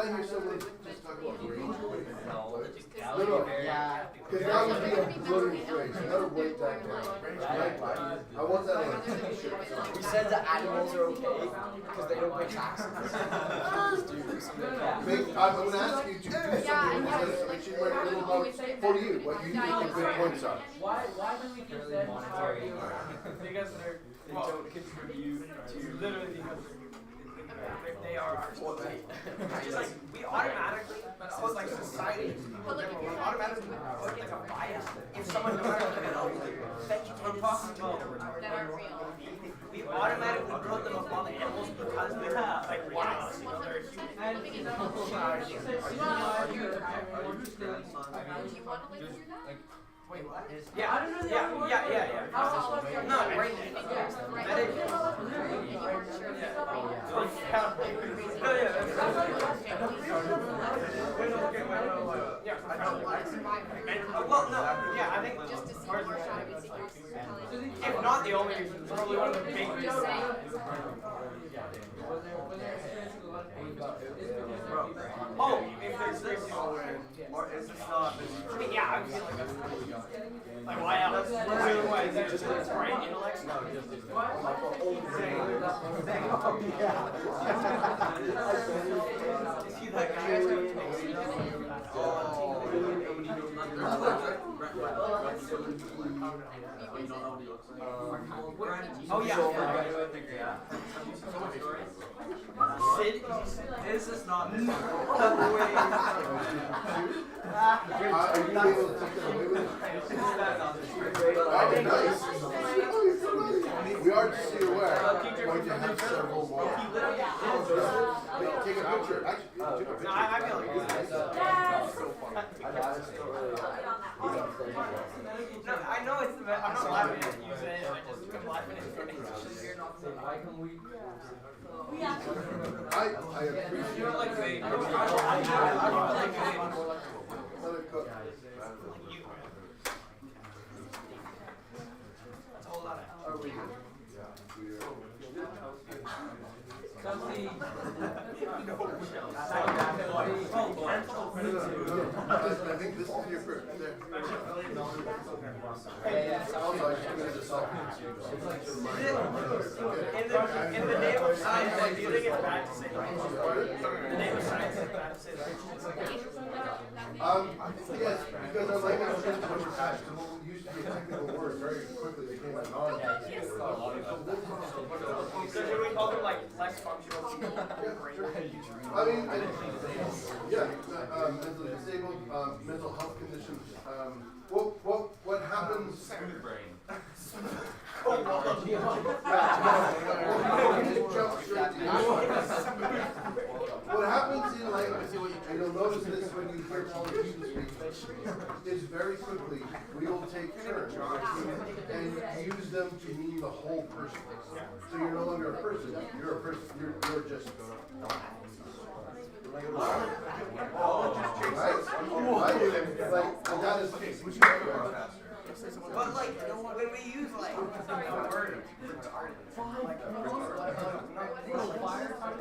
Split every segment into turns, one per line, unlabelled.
I hear someone just talk about range of weight.
No,
Yeah.
Because that would be a floating phrase. You gotta weight that down. Right? I want that on a t-shirt.
We said the animals are okay because they don't pay taxes.
I'm going to ask you to do something that should write a little note for you, what you think the good points are.
Why do we give them
monetary?
Because they don't contribute to literally because they are our society. Just like we automatically, as like society, we automatically put like a bias. If someone knows how to thank you for talking about
that are real.
we automatically put them above animals because they're like wow, you know, they're human.
And
Like,
do you want to live through that?
wait, what? Yeah, yeah. No, right well, no, yeah, I think
Just to see more shot of secret.
if not the only reason, it's probably one of the big reasons. Oh, if there's this or is this not? I mean, yeah, I feel like that's like why else? Why is that just his brain intellect? No, just his See that Oh yeah. Sid, this is not.
Are you able to take it away with you? Oh, nice. We are just so you're aware, going to have several more. Take a picture. Actually,
No, I feel like no, I know it's the best. I'm not laughing at you saying it. I'm laughing at you.
I appreciate
You're like wait.
Let it cook.
That's a whole lot of.
Are we good? I think this is your first. There.
In the name of science, like, do you think it's bad to say that? In the name of science, it's bad to say that.
Yes, because our language has changed so much fast. What used to be a technical word very quickly became a non-technical word.
So should we call them like less functional?
I mean, mentally disabled, mental health conditions. What happens?
Smooth brain.
What happens in language, and you'll notice this when you hear politicians speak, is very quickly we will take turns and use them to mean the whole person. So you're no longer a person, you're a person, you're just right? Like, that is case.
But like when we use like the word retarded,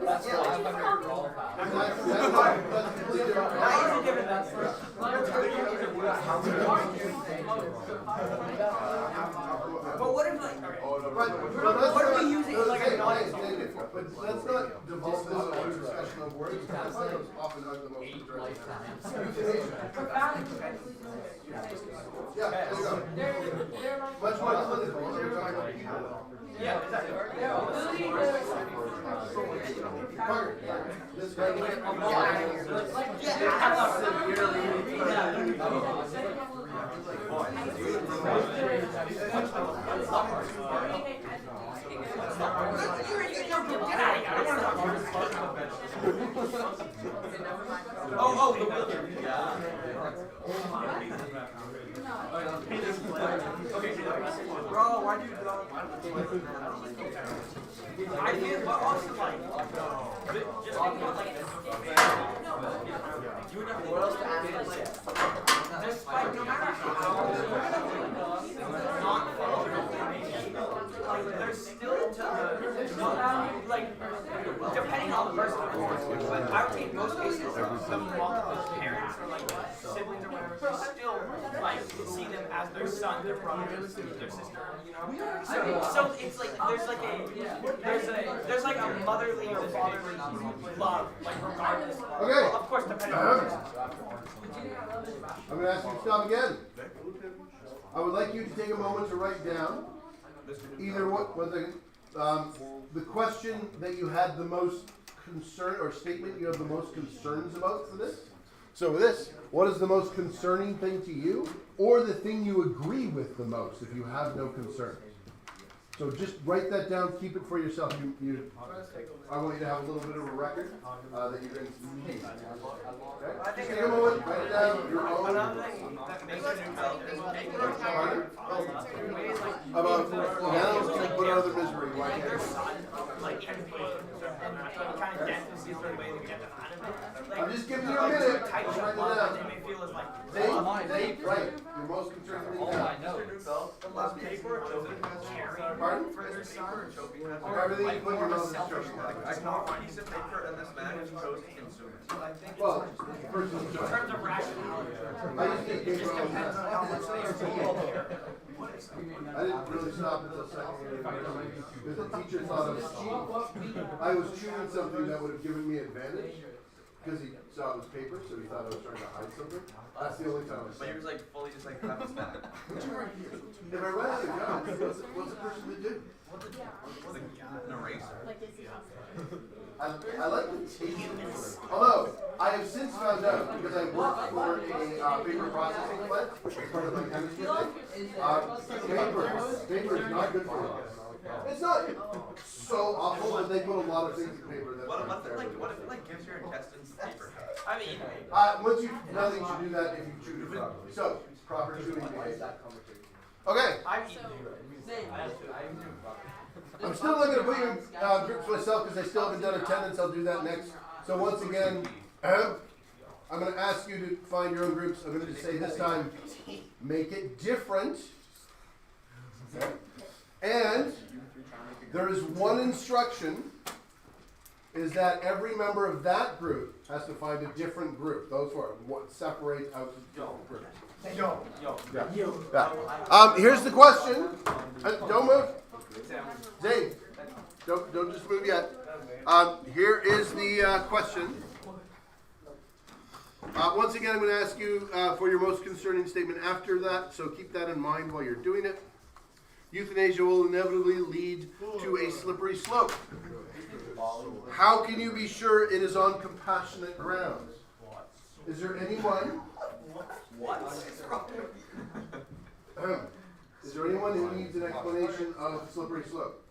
That's why I'm under control.
That's completely different.
But what if like
What
if we use it like a non-example?
But let's not devolve this into a discussion of words, because that is often not the most interesting. Yeah, there you go. Much more clinical. We're talking about people.
Yeah, exactly.
Parker, this guy.
Oh, the wheelchair. Okay, bro, why do you I feel, but also like, just think about like, you would have worlds to animals. Despite no matter how not like, there's still like, depending on the person, of course, but But I would say in most cases, the multiple parents or like siblings or whatever, they still like see them as their son, their brother, their sister, you know. So it's like there's like a motherly or fatherly love, like regardless.
Okay.
Of course, depending on.
I'm going to ask you to stop again. I would like you to take a moment to write down either the question that you had the most concern, or statement you have the most concerns about for this. So with this, what is the most concerning thing to you, or the thing you agree with the most if you have no concern? So just write that down, keep it for yourself. I want you to have a little bit of a record that you're going to use. Okay? Just take a moment, write it down, your own.
Another thing that makes it
About animals can put out of their misery. Why can't
their
they?
son, like in pain, and kind of death is the only way to get them out of it. Like,
I'm just giving you a minute.
Type
Just
of
write
love
it
that
down.
they may feel is like.
Dave, right. Your most concerning thing
All
down.
I know.
Pardon?
For their son.
Everything you put in your mouth is
Selfish
choking.
love.
I bought a piece of paper and this man chose to consume it.
Well, personal
In
choice.
terms of rationality.
I used to get
It
paper
just
all the
depends on
time.
how much they are.
I didn't really stop until second year because the teacher thought I was cheating. I was chewing something that would have given me advantage because he saw it was paper, so he thought I was trying to hide something. That's the only time I
But
said
you're
it.
just like fully just like have a snack.
If I ran out of jobs, what's the person to do?
An eraser.
I like the taste of it. Although, I have since found out, because I worked for a paper processing plant, as part of my chemistry thing, paper is not good for you. It's not so awful that they put a lot of things in paper that.
What if it like gives your intestines paper?
I mean,
Once you, now that you should do that if you chew it properly. So, proper chewing behavior. Okay,
I've eaten.
I'm still not going to put you in groups myself because I still haven't done attendance. I'll do that next. So once again, I'm going to ask you to find your own groups. I'm going to say this time, make it different. Okay. And there is one instruction, is that every member of that group has to find a different group. Those who are what separate out the different groups. Yeah. Here's the question. Don't move. Zane, don't just move yet. Here is the question. Once again, I'm going to ask you for your most concerning statement after that, so keep that in mind while you're doing it. Euthanasia will inevitably lead to a slippery slope. How can you be sure it is on compassionate grounds? Is there anyone? Is there anyone who needs an explanation of slippery slope?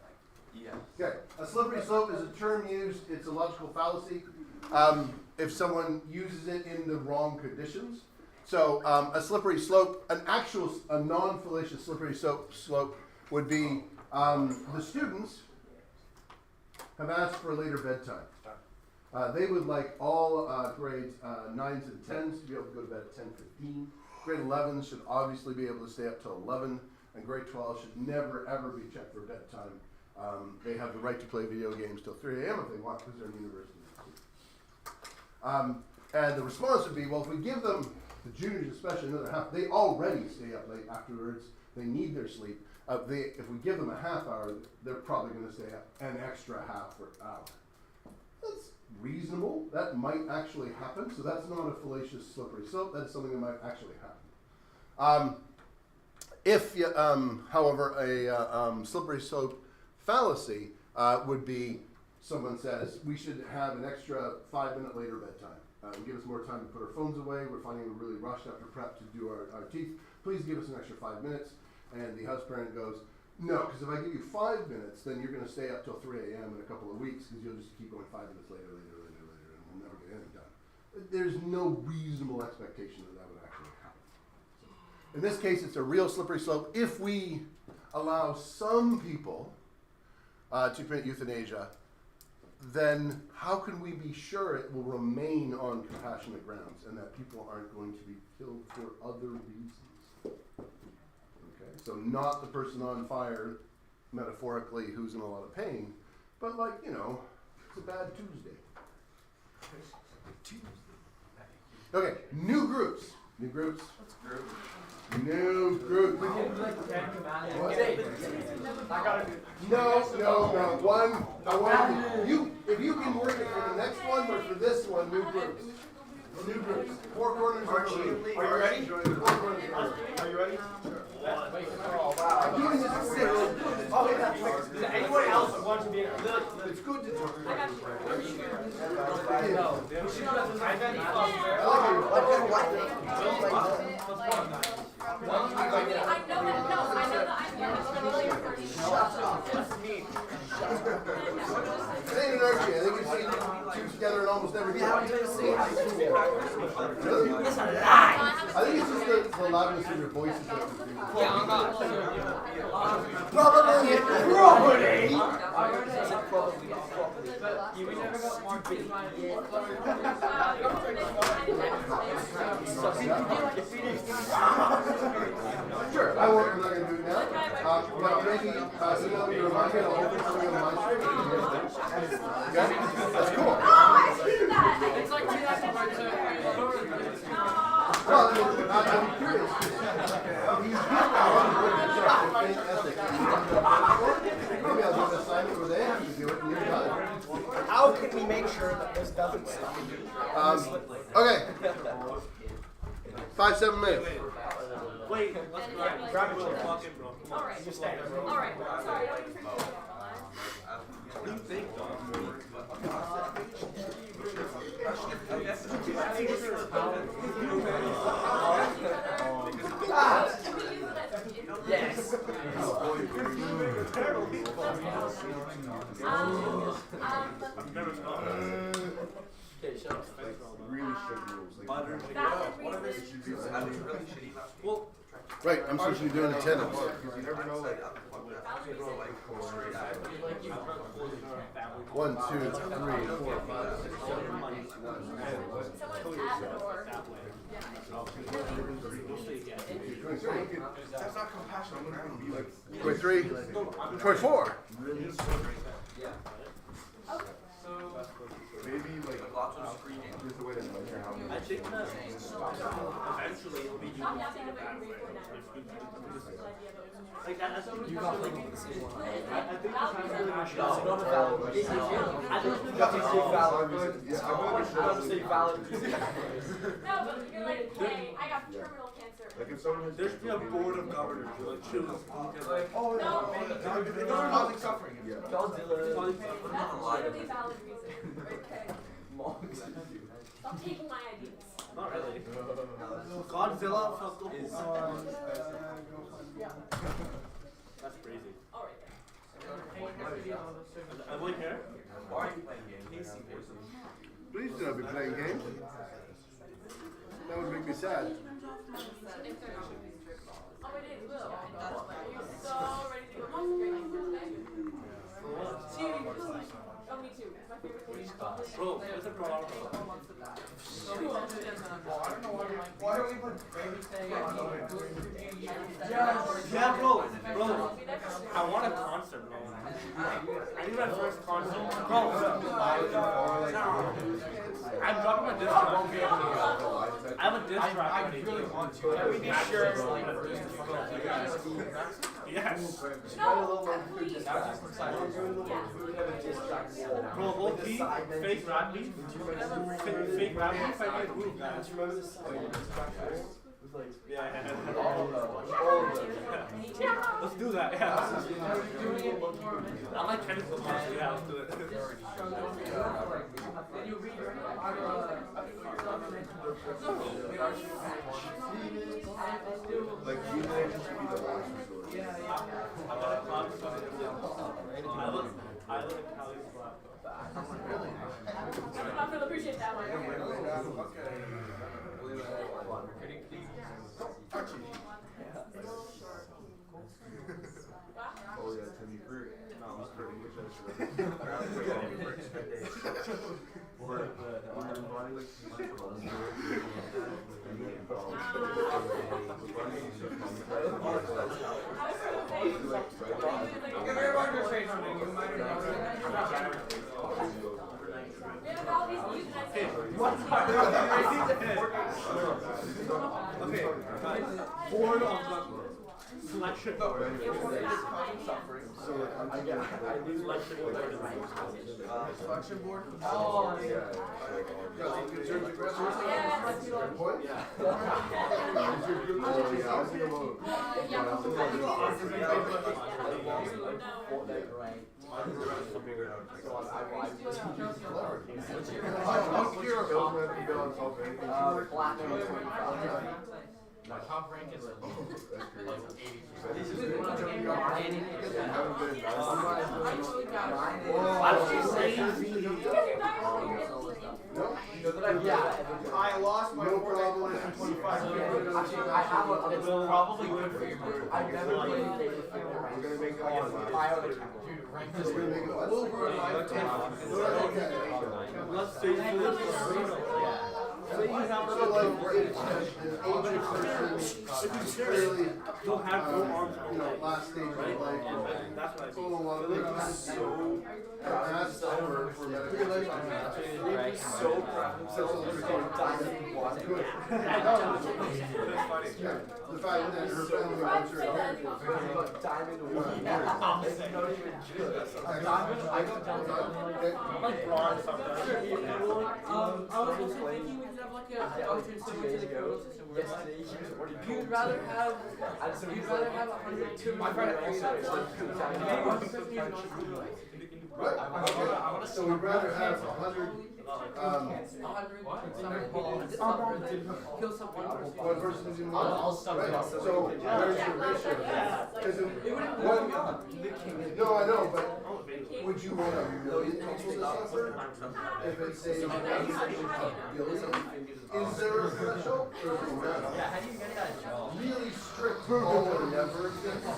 Yeah.
Okay, a slippery slope is a term used, it's a logical fallacy, if someone uses it in the wrong conditions. So a slippery slope, a non-fallacious slippery slope would be the students have asked for a later bedtime. They would like all grades 9s and 10s to be able to go to bed at 10:15. Grade 11s should obviously be able to stay up till 11, and grade 12 should never ever be checked for bedtime. They have the right to play video games till 3 a.m. if they want because they're in university. And the response would be, well, if we give them, the juniors especially, another half, they already stay up late afterwards. They need their sleep. If we give them a half hour, they're probably going to stay up an extra half hour. That's reasonable. That might actually happen. So that's not a fallacious slippery slope. That's something that might actually happen. However, a slippery slope fallacy would be someone says we should have an extra 5-minute later bedtime. Give us more time to put our phones away. We're finding we're really rushed after prep to do our teeth. Please give us an extra 5 minutes. And the house parent goes, no, because if I give you 5 minutes, then you're going to stay up till 3 a.m. in a couple of weeks because you'll just keep going 5 minutes later, and we'll never get anything done. There's no reasonable expectation that would actually happen. In this case, it's a real slippery slope. If we allow some people to commit euthanasia, then how can we be sure it will remain on compassionate grounds and that people aren't going to be killed for other reasons? Okay, so not the person on fire, metaphorically, who's in a lot of pain, but like, it's a bad Tuesday. Okay, new groups. New groups. New groups.
I gotta do.
No. One. I want you. If you can work it for the next one, but for this one, new groups. New groups. Four corners.
Archie,
Are
are you ready?
Four corners.
Are you ready?
Oh wow.
I'm doing this for six.
Oh yeah. Anyone else want to be in?
It's good to talk.
I got you.
No.
Zane and Archie, I think you've seen two together in almost every game. Really?
It's a lie.
I think it's just the loudness of your voices.
Yeah, I'm not.
Probably.
You would never go more big.
Sure, I won't, I'm not gonna do it now. But maybe, email me, remind me, I'll open something on my screen. Okay? That's cool.
Oh, I see that. It's like
Well, I mean, I'm curious. He's good at ethic. Maybe I'll do an assignment where they have to do it and you're done.
How can we make sure that this doesn't stop?
Okay. 5-7 minutes.
Wait, let's grab a chair. Walk in, bro. Come on.
Alright.
Just stay.
Alright. Sorry, I don't appreciate it.
What do you think, dog?
Yes. Okay, shut up.
Really strict rules.
Well,
Right, I'm supposed to be doing attendance.
you never know, like,
One, two, three, 4, 5, 6, 7.
Someone at the door.
that's not compassion. I'm gonna be like,
23, 24.
maybe like lots of screaming. There's a way to measure how many.
I think that eventually it'll be
Stop yapping about your grade 4 now.
like that. That's what
You got like the same one.
I think the time really much.
No, not a valid reason.
I don't think
You have to say valid
Yeah,
reasons.
I really
You have to say valid reasons.
No, but you're like, hey, I got terminal cancer.
Like if someone has.
There should be a board of governors who like choose who can like.
Oh,
No.
public suffering. Yeah.
Don't do it.
That's literally valid reason. Okay.
Monks.
Stop taking my ideas.
Not really. Godzilla fuck
Is
Yeah.
That's crazy.
Alright.
I'm like here.
Why are you playing games?
Please do not be playing games. That would make me sad.
Oh, it is, Will. You're so ready to go watch the great game today. Oh, me too. My favorite thing is
Bro, what's a problem?
Why don't we put baby thing on?
Yeah, bro. I want a concert, bro. I need my first concert. Bro, I'm dropping my disc track. I have a disc track.
I really want to.
Can we be sure? Yes.
No, please.
Bro, low key, fake rap beef. Fake rap beef, I get group, man.
Do you remember this?
Yeah.
All of them.
Let's do that, yeah. I like tennis so much, yeah, let's do it.
Like you think it should be the last resort.
I got a club, so I look Cali's club.
I feel appreciate that one.
Oh yeah, Timmy Fruit. No, I'm pretty good.
We have all these views and I say,
Selection.
So I
Lose election.
Selection board?
Oh, yeah.
Point?
My top rank is like 80%.
I lost my
No
4
problem.
days. 25.
Actually, I have a.
It's probably good for your group.
I've never played Data Field
We're
rank.
gonna make it
On
one.
my other account.
Dude, rank
Just gonna make it one.
Over a lifetime.
Let's say
So like, we're in an ancient person, clearly,
you'll have no arms
you know, last stage of life,
That's what I
total lot of things, so, asked for medical.
They'd be so proud of themselves for going diamond one.
Good. Yeah, the fact that her family members are.
Diamond one. It's not even good. Diamond, I got diamond.
I'm like bronze sometimes.
I was also thinking we could have like a alternate similar to the criminal system where
Yesterday, he was already
you'd rather have 102
My friend also
Right, so we'd rather have 100,
100 kill someone
one person is in one.
I'll sub it
Right,
up.
so where's your ratio? Because no, I know, but would you want a million people to suffer if it's say a billion? Is there a threshold or is it not?
Yeah, how do you get that job?
Really strict all or never exists? And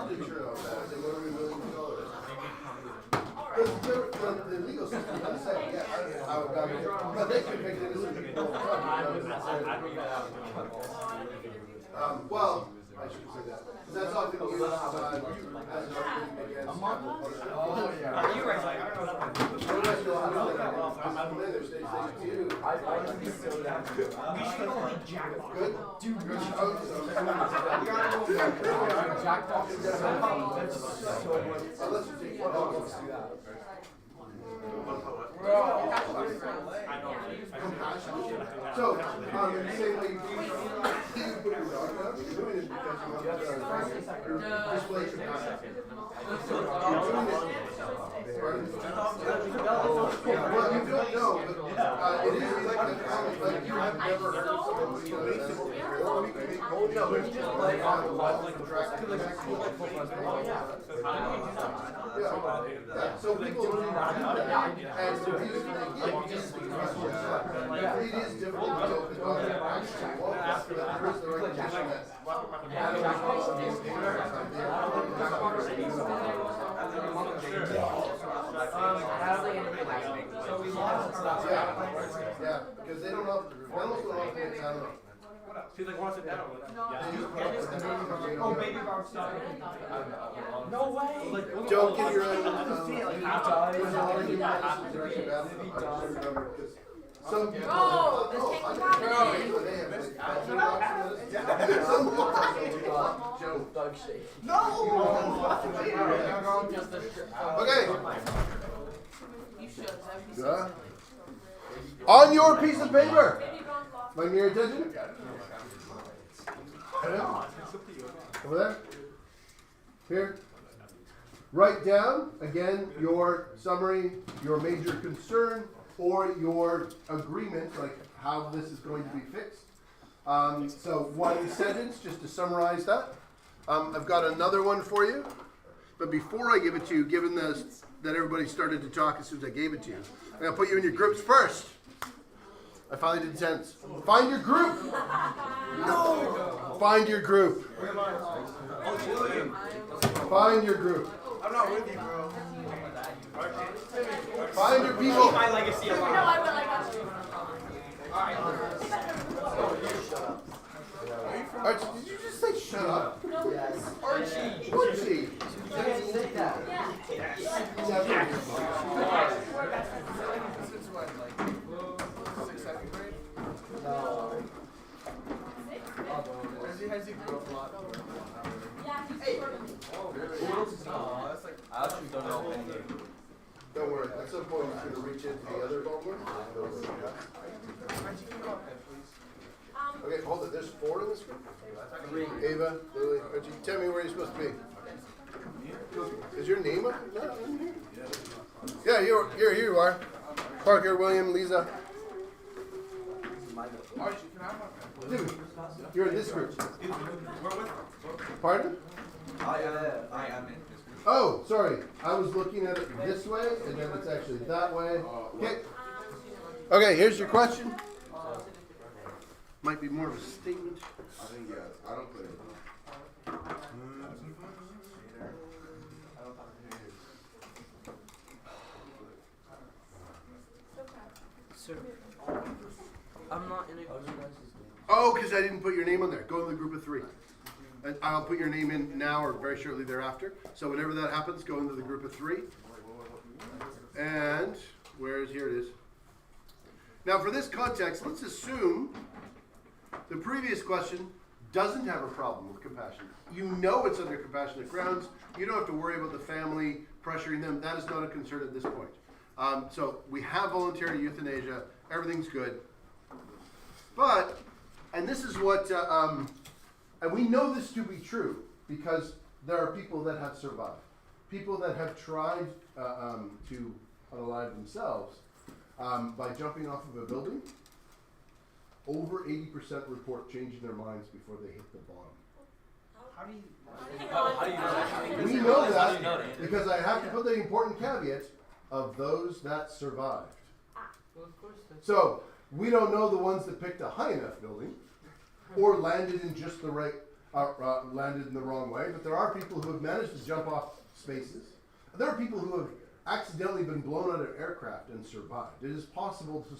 to turn out that, then what are we willing to tolerate? Because the legal system is gonna say, yeah, I would value it, but they can pick it as people all the time. Well, I should say that, because that's often used as an argument against.
Oh, yeah.
Are you right? I don't know.
Otherwise, you'll have to, I'm in there, stage two.
I would be so down.
We should only jack off.
Good? Dude, good. Oh,
Jack Box is so much.
Unless you take one off.
Let's do that.
So, in the same way, you put your dog down, you're doing it because you want to display capacity. Well, you don't know, but it is like the comic, like you have never heard of someone who does that before.
No, it's just like on the left, like
Yeah, so people do that, and the reason they get is because it is difficult to open up and actually walk up to that person, the recognition that.
So we lost.
Yeah, because they don't know, animals don't often get out of it.
She's like, wants it down.
Oh, baby bar stuff.
no way.
Don't get your own. Some people.
Oh, this
I
came
don't know.
from
They have like 1,000 bucks in this. Some people. Joe.
Doug shake.
Okay.
You should. That would be
Yeah.
so
On your piece of paper.
silly. Baby bronze lost.
Like your attention. Over there. Here. Write down again your summary, your major concern, or your agreement, like how this is going to be fixed. So one sentence, just to summarize that. I've got another one for you, but before I give it to you, given this, that everybody started to talk as soon as I gave it to you, I'm gonna put you in your groups first. I finally did sentence. Find your group. No. Find your group. Find your group.
I'm not with you, bro.
Find your people.
My legacy
No,
alive.
I will. I got you.
Archie, did you just say shut up?
Yes.
Archie.
You can't say that.
Since what, like 6th, 7th grade?
No.
Has he grew up a lot?
switch into the other ballroom. Okay, hold it. There's 4 in this group? Ava, Lily, Reggie, tell me where you're supposed to be. Is your name up? No, yeah, here you are. Parker, William, Lisa. Dude, you're in this group. Pardon?
I am in this group.
Oh, sorry. I was looking at it this way, and then it's actually that way. Okay. Okay, here's your question. Might be more of a statement.
I think yes. I don't play.
Sir, I'm not in a.
Oh, because I didn't put your name on there. Go in the group of 3. And I'll put your name in now or very shortly thereafter. So whenever that happens, go into the group of 3. And here it is. Now for this context, let's assume the previous question doesn't have a problem with compassion. You know it's under compassionate grounds. You don't have to worry about the family pressuring them. That is not a concern at this point. So we have voluntary euthanasia. Everything's good. But, and this is what, and we know this to be true because there are people that have survived. People that have tried to unalive themselves by jumping off of a building. Over 80% report changing their minds before they hit the bottom.
How do you?
How do you know that?
We know that because I have to put the important caveat of those that survived.
Well, of course.
So we don't know the ones that picked a high enough building or landed in just the right, landed in the wrong way. But there are people who have managed to jump off spaces. There are people who have accidentally been blown out of aircraft and survived. It is possible to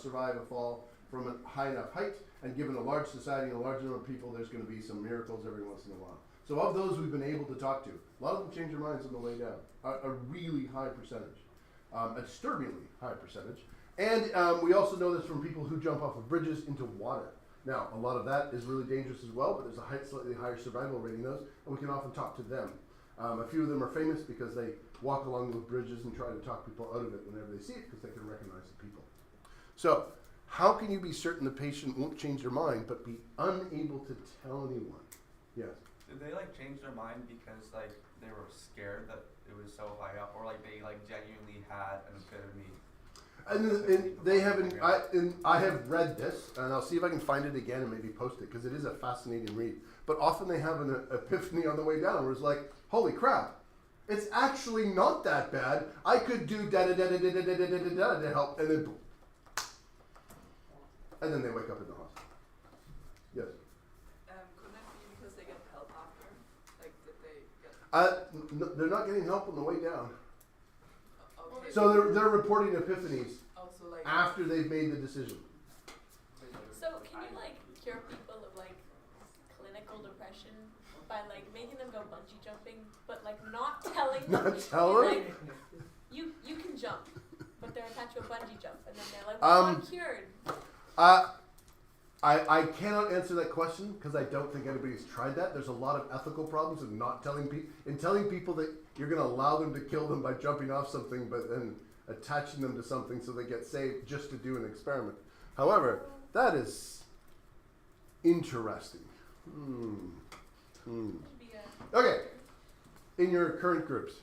survive a fall from a high enough height, and given a large society and a large number of people, there's going to be some miracles every once in a while. So of those we've been able to talk to, a lot of them change their minds on the way down. A really high percentage, a disturbingly high percentage. And we also know this from people who jump off of bridges into water. Now, a lot of that is really dangerous as well, but there's a slightly higher survival rate in those, and we can often talk to them. A few of them are famous because they walk along those bridges and try to talk people out of it whenever they see it because they can recognize the people. So, how can you be certain the patient won't change their mind but be unable to tell anyone? Yes.
Did they like change their mind because like they were scared that it was so high up, or like they like genuinely had an epiphany?
And they haven't. I have read this, and I'll see if I can find it again and maybe post it because it is a fascinating read. But often they have an epiphany on the way down, where it's like, "Holy crap! It's actually not that bad. I could do da da da da da da da da da da to help," and then boom. And then they wake up in the hospital. Yes.
Couldn't it be because they get help after? Like, did they get?
They're not getting help on the way down.
Okay.
So they're reporting epiphanies
Also, like.
after they've made the decision.
So can you like cure people of like clinical depression by like making them go bungee jumping, but like not telling them?
Not tell them?
Like, you can jump, but they're attached to a bungee jump, and then they're like, well, I'm cured.
I cannot answer that question because I don't think anybody's tried that. There's a lot of ethical problems in not telling people that you're going to allow them to kill them by jumping off something, but then attaching them to something so they get saved just to do an experiment. However, that is interesting. Okay, in your current groups.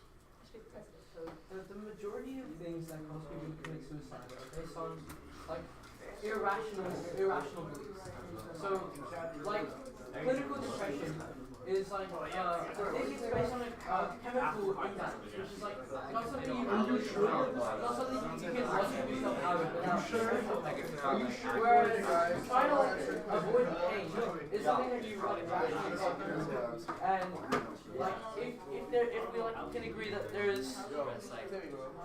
So the majority of things that cause people to commit suicide are based on like irrational beliefs. So like clinical depression is like it's based on a chemical imbalance, which is like not something you understand, not something you can logically yourself out of without whereas trying to avoid pain is something that you like rationally do. And like if we like can agree that there's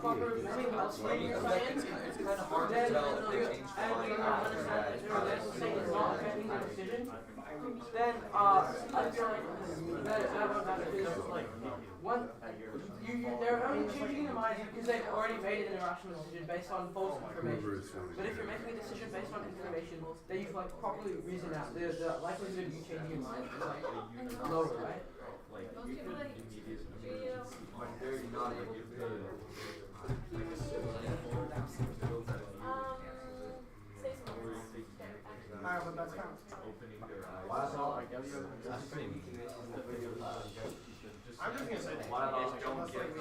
proper mental health screening plans,
It's kind of hard to tell if they changed their
and we
mind
understand
after
that there's a saying it's not affecting the decision, then I feel like that is like one they're only changing their minds because they've already made an irrational decision based on false information. But if you're making a decision based on information that you've like properly reasoned out, the likelihood of you changing your mind is like lower, right?
Most people like
Very not
but that's kind of.
That's pretty mean.
I'm just gonna say.
What about don't get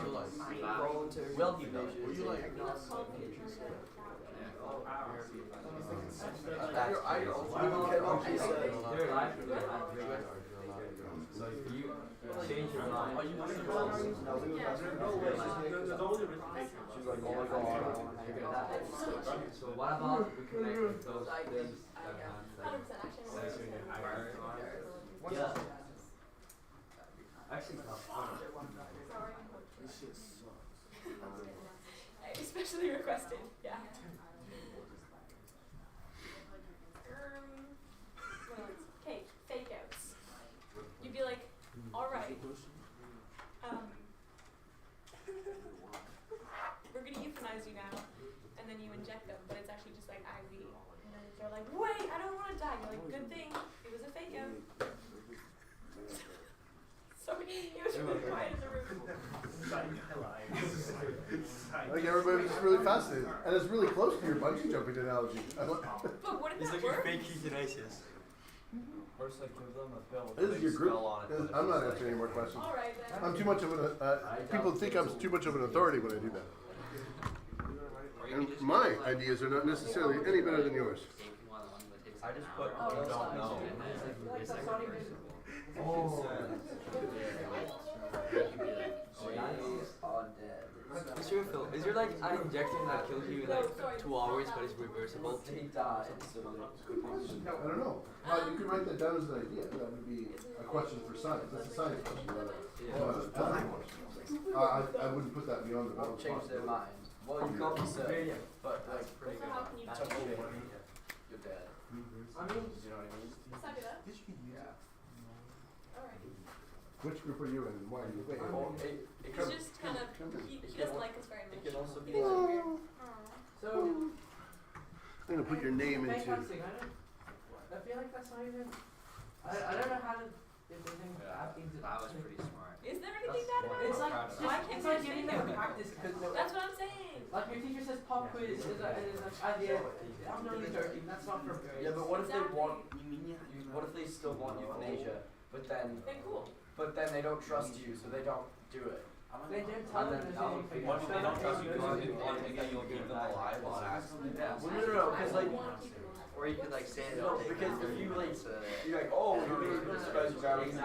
Voluntary
Will he though?
euthanasia
Were
is
you
like-
like
Not called kids.
So if you change your mind,
There's no way she's making
There's
that.
always a risk taker.
She's like, oh my god, I don't wanna hang out.
so what about we connect with those things that have
100% actually.
yeah. Actually, it's not fun.
This shit sucks.
Especially requested, yeah. What else? Okay, fake outs. You'd be like, alright, we're gonna euthanize you now, and then you inject them, but it's actually just like IV. And then they're like, wait, I don't wanna die. You're like, good thing, it was a fake out. Sorry, he was really quiet in the room.
Like everybody was just really fascinated, and it's really close to your bungee jumping analogy. I like.
But what if
It's
that
like a
works?
fake euthanasis. Or just like give them a pill with
This
a
is
big
your group.
spell on it.
This-
but
I'm
it's
not
just
answering any more questions.
Alright then.
I'm too much of an. People think I'm too much of an authority when I do that. And my ideas are not necessarily any better than yours.
I just put
Oh,
you don't
sorry.
know.
It's like not even.
Oh.
Is your film? Is there like an injection that kills you in like 2 hours but it's reversible?
He died, so
I don't know. You could write that down as an idea. That would be a question for science. That's a science question, not a health question. I wouldn't put that beyond the
won't
bounds of
change their
possibility.
mind. Well, you can't be certain, but like,
So how can you
touch
suck
it, you're dead.
I mean,
You know what I mean?
it up?
Yeah.
Alright.
Which group are you in and why are you? Wait,
Or it
He's
can,
just kind of, he doesn't like us very
it
much.
can also
He
be
thinks we're
like,
weird.
So.
I'm gonna put your name
Fake
into.
outing, I feel like that's not even. I don't know how to. If there's any bad things
That was pretty smart.
Is there anything bad about
It's
it?
like
Why can't
it's
we
like
just
giving
say
them
no?
practice because
That's what I'm saying.
like your teacher says pop quiz is like idea. I'm not even joking. That's not for grades.
yeah, but what if they
Exactly.
want, what if they still want euthanasia, but then they don't trust you, so they don't do it?
They don't tell them there's any fake
What if they don't trust you?
outs.
You'll keep them alive while asking them.
Well, no, because like,
Or you could like say it.
no, because if you like, you're like, oh, you're being exposed to gravity, if you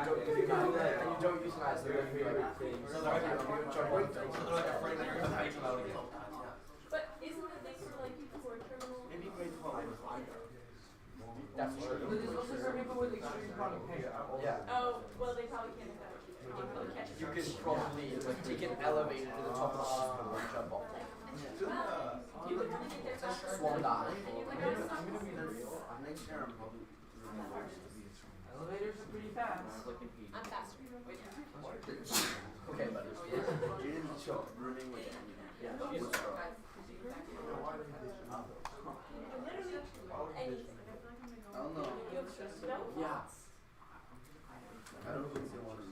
do that and you don't euthanize them, then you're like,
So they're like,
I'm gonna jump right there.
so they're like afraid that you're gonna take them out again.
But isn't the thing for like people who are terminal?
That's true.
But there's also for people with extreme chronic pain.
Yeah.
Oh, well they probably can't do that. You can probably catch
You
it.
could probably like take an elevator to the top of the hospital and jump off.
You could probably get there faster.
Swan dive.
And you're like, oh, stop.
Elevators are pretty fast.
I'm faster. Wait.
Okay, buddy.
Yeah. Literally anything.
I don't know.
You have no
Yeah.
thoughts.
I don't know if they want to.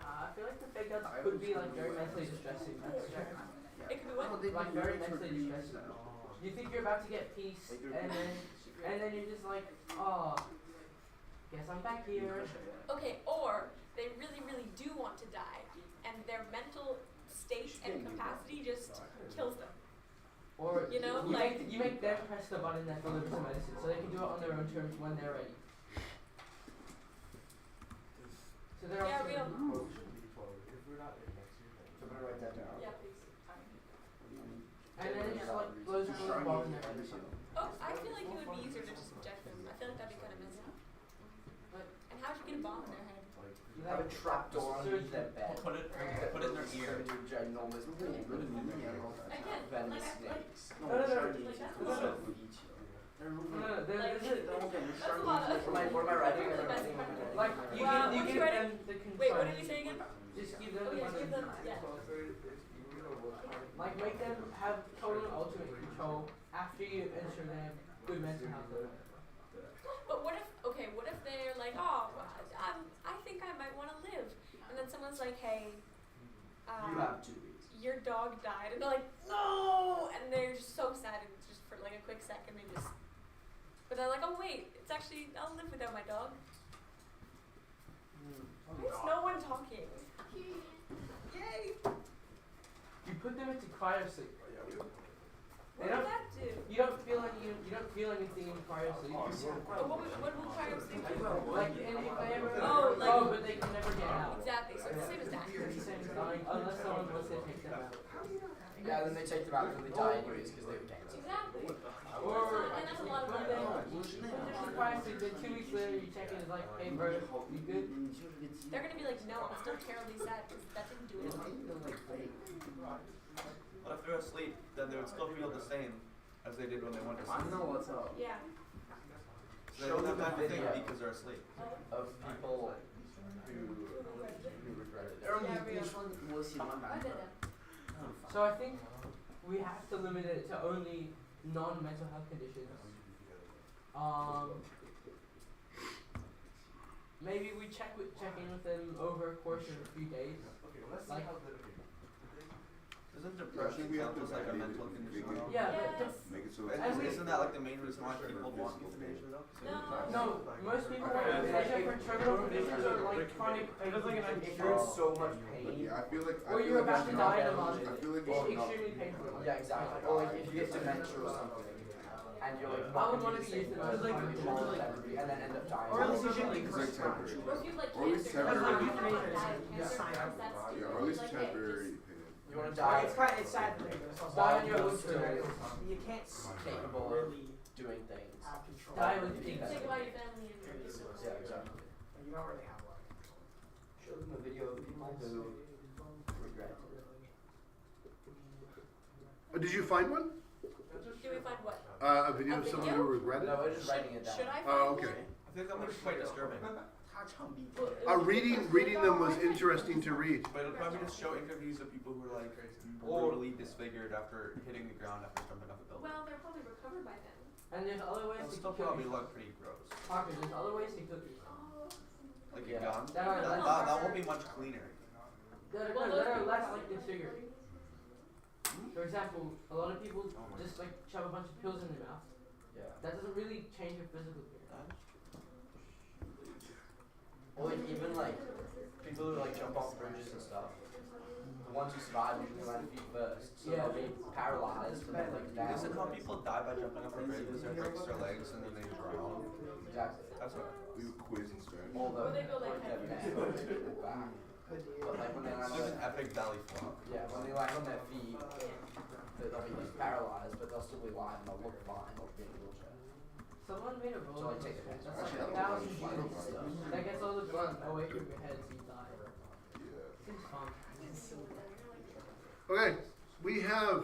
I feel like the fake outs could be like very mentally distressing. That's true.
It could be what?
Like very mentally distressing. You think you're about to get peace, and then you're just like, oh, guess I'm back here.
Okay, or they really, really do want to die, and their mental state and capacity just kills them.
Or
You know,
you
like-
make them press the button that delivers the medicine, so they can do it on their own terms when they're ready. So they're
Yeah,
also
we don't.
I'm gonna write that down.
Yeah, please.
and then it just like blows a little ball in their head.
Oh, I feel like it would be easier to just inject them. I feel like that'd be kind of messy. And how'd you get a bomb in their head?
You
Have a trap door underneath their bed.
Put it in their ear.
Do ginormous
Again,
venomous
like
snakes.
No, no, no.
like that's a lot of,
No, there's
like,
it.
that's a lot of.
What am I writing?
Really messy part of it.
Like you
Wow,
give
what's
them
ready?
the control.
Wait, what did we say again?
Just give them
Oh,
the
yeah,
button.
give them, yeah.
Like make them have total and ultimate control after you ensure they have good mental health.
But what if they're like, oh, I think I might want to live, and then someone's like, hey,
You have 2 weeks.
your dog died, and they're like, no, and they're just so sad and just for for like a quick second and just. But they're like, oh wait, it's actually I'll live without my dog. Why is no one talking? Yay!
You put them into cryo sleep.
What does that do?
You don't feel anything in cryo sleep.
But what will cryo sleep do?
Like, and if they ever, but they can never get out.
Exactly. So it's the same as that.
It's the same as dying, unless someone wants to take them out.
Yeah, then they take them out until they die anyways because they would get
Exactly.
Or
And that's a lot of
when
money.
they put them in cryo sleep, then 2 weeks later you check in, it's like, hey bro, you good?
They're gonna be like, no, I'm still terribly sad because that didn't do anything.
But if they're asleep, then they would still feel the same as they did when they went to
I
sleep.
know what's up.
Yeah.
So they don't have time to think because they're asleep.
Of people who regret it.
I did it.
So I think we have to limit it to only non-mental health conditions. Maybe we check in with them over a course of a few days. Like,
Isn't depression counted as like a mental condition?
yeah,
Yes.
Isn't that like the main reason why people want euthanasia though?
no, most people want euthanasia for terminal conditions or like chronic pain.
If you're in so much pain.
Yeah, I feel like.
Or you're about to die in a month.
I feel like
It's
it's not.
extremely painful.
Yeah, exactly. Or like if you get dementia or something, and you're like,
I would want to be euthanized.
and then end up dying.
Or at least you should be
It's like temporary.
Or if you have like
Or at least
cancer,
temporary.
like die of
Yeah.
cancer, that's
Yeah, or at least
like, hey,
temporary pain.
You want to
Like,
die
it's sad that they're so
Die on your own
still
terms.
You can't
capable of
really
doing things.
have control.
Die with
just
peace.
think about your family and your business.
Yeah, exactly.
You don't really have a lot of control.
Show them a video of people who regret it.
Did you find one?
Do we find what?
A video
A
of someone
video?
who regretted?
No, I was just writing it down.
Should I find
Oh, okay.
I think that would be quite disturbing.
Reading them was interesting to read.
But it'll probably just show interviews of people who are like brutally disfigured after hitting the ground after jumping off a building.
Well, they're probably recovered by then.
And there's other ways
It'll
to
still
kill
probably
yourself.
look pretty gross.
Parker, there's other ways to kill yourself.
Like a
Yeah.
gun.
That are less,
That won't be much cleaner.
that are less like disfiguring. For example, a lot of people just like shove a bunch of pills in their mouth.
Yeah.
That doesn't really change your physical appearance.
Or like even like people who like jump off bridges and stuff. The ones who survive usually land feet first. So
Yeah.
they'll be paralyzed and then like down.
Isn't how people die by jumping off a bridge because it breaks their legs and then they drown?
Exactly.
That's what.
We quiz in Spanish.
Although
Or they go like
their
heavy.
neck will back. But like when they land on
There's an
their,
epic belly flop.
yeah, when they land on their feet, they'll be like paralyzed, but they'll still be alive and they'll look fine. They'll be in a wheelchair.
Someone made a
So
roller
like take
coaster
it.
that's like 1,000 views. That gets all the blood away from your head so you die. Seems fun.
Okay, we have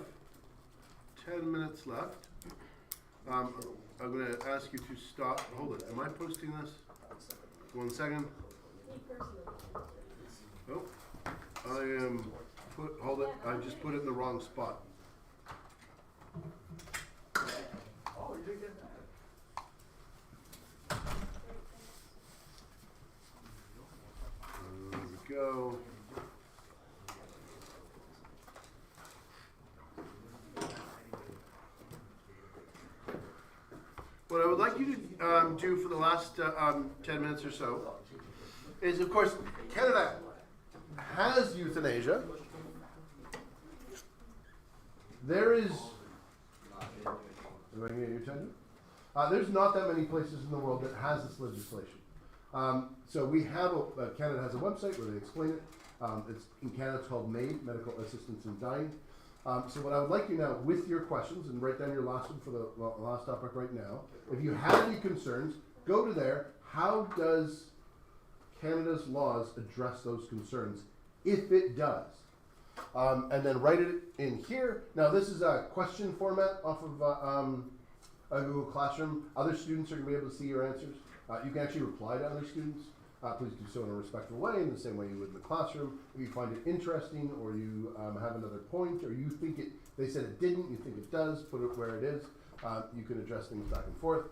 10 minutes left. I'm going to ask you to stop. Hold it. Am I posting this? 1 second.
Me personally.
Oh, I am. Hold it. I just put it in the wrong spot.
Oh, you did good.
There we go. What I would like you to do for the last 10 minutes or so is, of course, Canada has euthanasia. There is. Am I getting your attention? There's not that many places in the world that has this legislation. So we have Canada has a website where they explain it. It's in Canada. It's called MAID, Medical Assistance in Dying. So what I would like you now, with your questions, and write down your last one for the last topic right now. If you have any concerns, go to there. How does Canada's laws address those concerns, if it does? And then write it in here. Now this is a question format off of a Google Classroom. Other students are going to be able to see your answers. You can actually reply to other students. Please do so in a respectful way, in the same way you would in the classroom. If you find it interesting, or you have another point, or you think they said it didn't, you think it does, put it where it is. You can address things back and forth.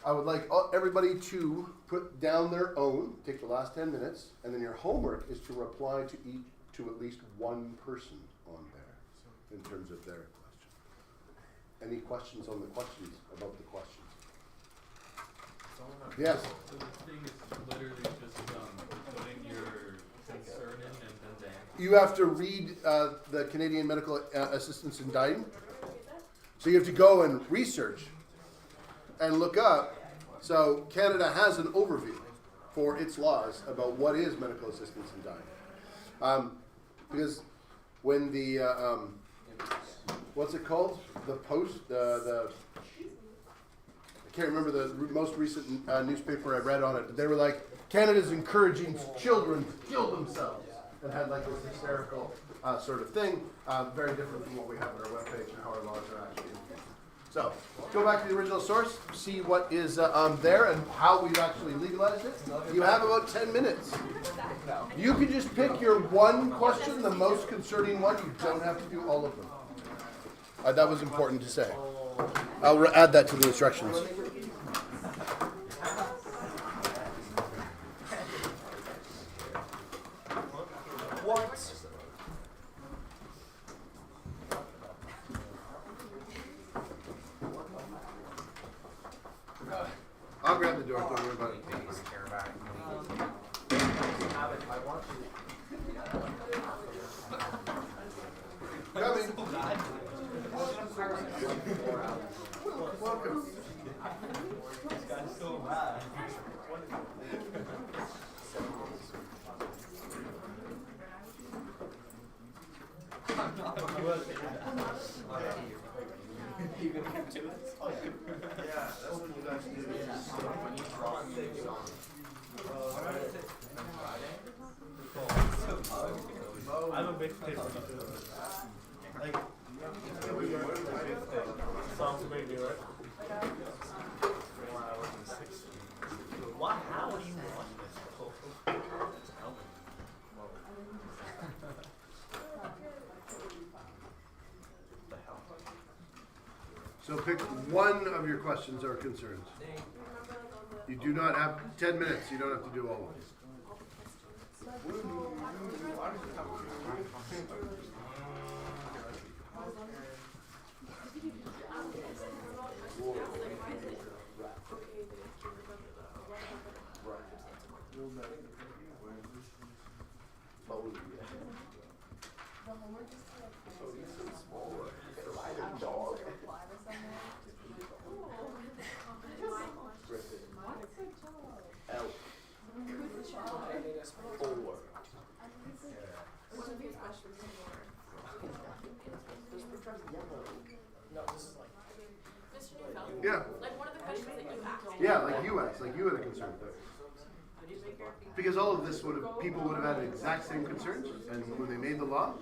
I would like everybody to put down their own, take the last 10 minutes, and then your homework is to reply to at least one person on there in terms of their question. Any questions on the questions, about the questions? Yes?
So the thing is literally just putting your concern in and then the answer.
You have to read the Canadian Medical Assistance in Dying. So you have to go and research and look up. So Canada has an overview for its laws about what is medical assistance in dying. Because when the, what's it called? The Post, I can't remember the most recent newspaper I read on it, but they were like, Canada's encouraging children to kill themselves. And had like this hysterical sort of thing, very different from what we have on our webpage and how our laws are actually. So, go back to the original source, see what is there and how we've actually legalized it. You have about 10 minutes. You can just pick your one question, the most concerning one. You don't have to do all of them. That was important to say. I'll add that to the instructions. I'll grab the door, don't worry about it. Coming. Welcome.
This guy's so mad.
You gonna come to us?
Yeah, that's what you guys do.
I'm a big fan of it. Like, songs made me right. What? How do you want this?
So pick one of your questions or concerns. You do not have 10 minutes. You don't have to do all of them. Yeah.
Like one of the questions that you asked.
Yeah, like you asked, like you had a concern with it. Because all of this would have, people would have had the exact same concerns, and when they made the law,